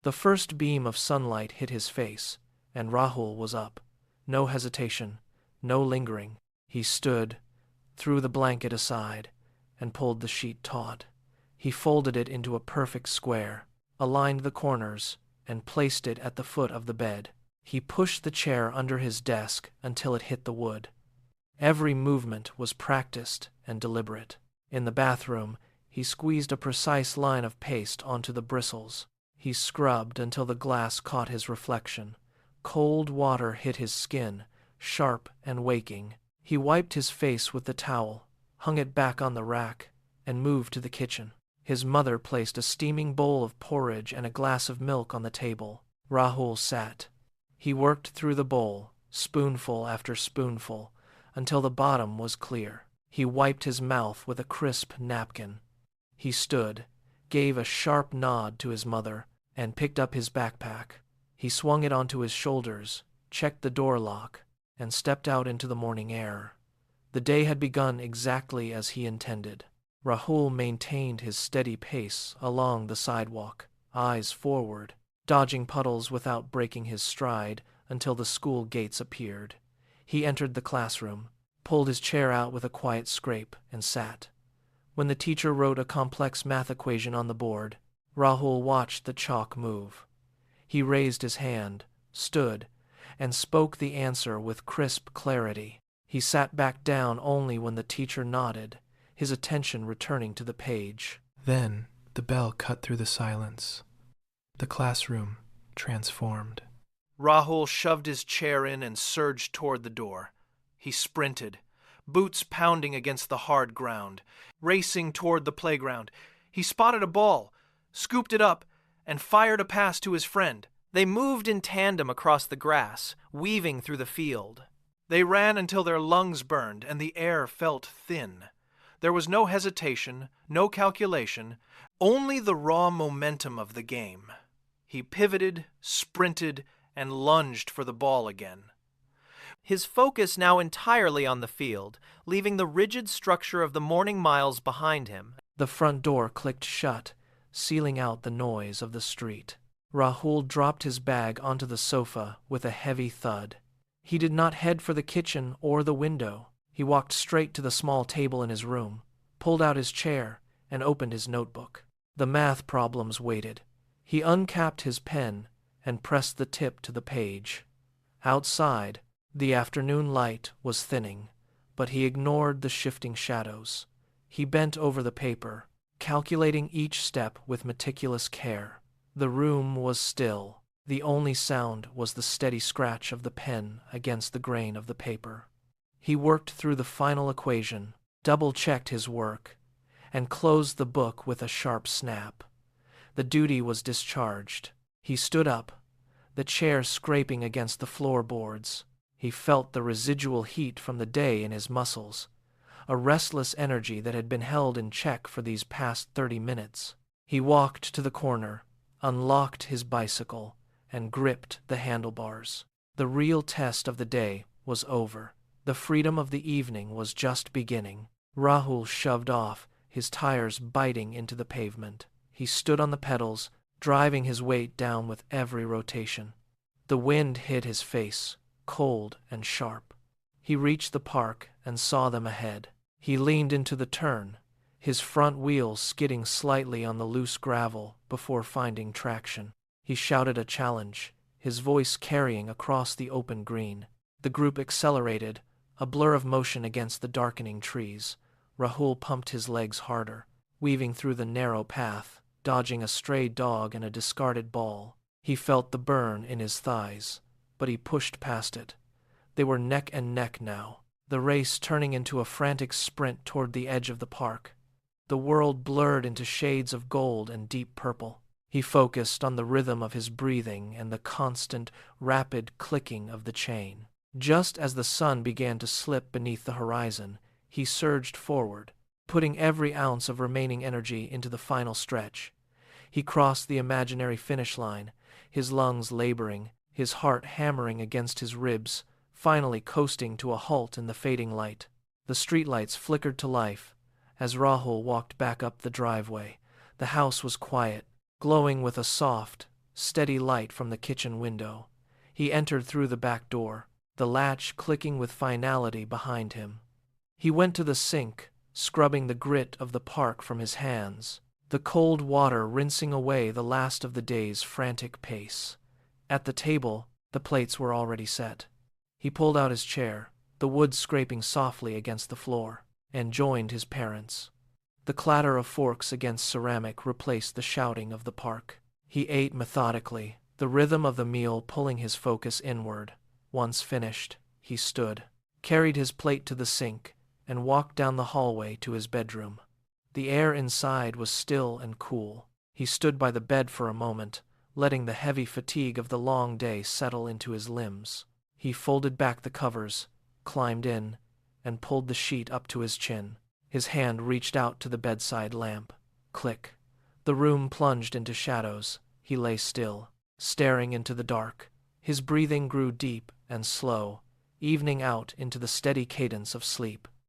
The first beam of sunlight hit his face, and Rahul was up. No hesitation, no lingering. He stood, threw the blanket aside, and pulled the sheet taut. He folded it into a perfect square, aligned the corners, and placed it at the foot of the bed. He pushed the chair under his desk until it hit the wood. Every movement was practiced and deliberate. In the bathroom, he squeezed a precise line of paste onto the bristles. He scrubbed until the glass caught his reflection. Cold water hit his skin, sharp and waking. He wiped his face with the towel, hung it back on the rack, and moved to the kitchen. His mother placed a steaming bowl of porridge and a glass of milk on the table. Rahul sat. He worked through the bowl, spoonful after spoonful, until the bottom was clear. He wiped his mouth with a crisp napkin. He stood, gave a sharp nod to his mother, and picked up his backpack. He swung it onto his shoulders, checked the door lock, and stepped out into the morning air. The day had begun exactly as he intended. Rahul maintained his steady pace along the sidewalk, eyes forward, dodging puddles without breaking his stride until the school gates appeared. He entered the classroom, pulled his chair out with a quiet scrape, and sat. When the teacher wrote a complex math equation on the board, Rahul watched the chalk move. He raised his hand, stood, and spoke the answer with crisp clarity. He sat back down only when the teacher nodded, his attention returning to the page. Then the bell cut through the silence. The classroom transformed. Rahul shoved his chair in and surged toward the door. He sprinted, boots pounding against the hard ground, racing toward the playground. He spotted a ball, scooped it up, and fired a pass to his friend. They moved in tandem across the grass, weaving through the field. They ran until their lungs burned and the air felt thin. There was no hesitation, no calculation, only the raw momentum of the game. He pivoted, sprinted, and lunged for the ball again. His focus now entirely on the field, leaving the rigid structure of the morning miles behind him. The front door clicked shut, sealing out the noise of the street. Rahul dropped his bag onto the sofa with a heavy thud. He did not head for the kitchen or the window. He walked straight to the small table in his room, pulled out his chair, and opened his notebook. The math problems waited. He uncapped his pen and pressed the tip to the page. Outside, the afternoon light was thinning, but he ignored the shifting shadows. He bent over the paper, calculating each step with meticulous care. The room was still. The only sound was the steady scratch of the pen against the grain of the paper. He worked through the final equation, double-checked his work, and closed the book with a sharp snap. The duty was discharged. He stood up, the chair scraping against the floorboards. He felt the residual heat from the day in his muscles, a restless energy that had been held in check for these past 30 minutes. He walked to the corner, unlocked his bicycle, and gripped the handlebars. The real test of the day was over. The freedom of the evening was just beginning. Rahul shoved off, his tires biting into the pavement. He stood on the pedals, driving his weight down with every rotation. The wind hit his face, cold and sharp. He reached the park and saw them ahead. He leaned into the turn, his front wheels skidding slightly on the loose gravel before finding traction. He shouted a challenge, his voice carrying across the open green. The group accelerated, a blur of motion against the darkening trees. Rahul pumped his legs harder, weaving through the narrow path, dodging a stray dog and a discarded ball. He felt the burn in his thighs, but he pushed past it. They were neck and neck now, the race turning into a frantic sprint toward the edge of the park. The world blurred into shades of gold and deep purple. He focused on the rhythm of his breathing and the constant, rapid clicking of the chain. Just as the sun began to slip beneath the horizon, he surged forward, putting every ounce of remaining energy into the final stretch. He crossed the imaginary finish line, his lungs laboring, his heart hammering against his ribs, finally coasting to a halt in the fading light. The streetlights flickered to life as Rahul walked back up the driveway. The house was quiet, glowing with a soft, steady light from the kitchen window. He entered through the back door, the latch clicking with finality behind him. He went to the sink, scrubbing the grit of the park from his hands, the cold water rinsing away the last of the day's frantic pace. At the table, the plates were already set. He pulled out his chair, the wood scraping softly against the floor, and joined his parents. The clatter of forks against ceramic replaced the shouting of the park. He ate methodically, the rhythm of the meal pulling his focus inward. Once finished, he stood, carried his plate to the sink, and walked down the hallway to his bedroom. The air inside was still and cool. He stood by the bed for a moment, letting the heavy fatigue of the long day settle into his limbs. He folded back the covers, climbed in, and pulled the sheet up to his chin. His hand reached out to the bedside lamp. Click. The room plunged into shadows. He lay still, staring into the dark. His breathing grew deep and slow, evening out into the steady cadence of sleep.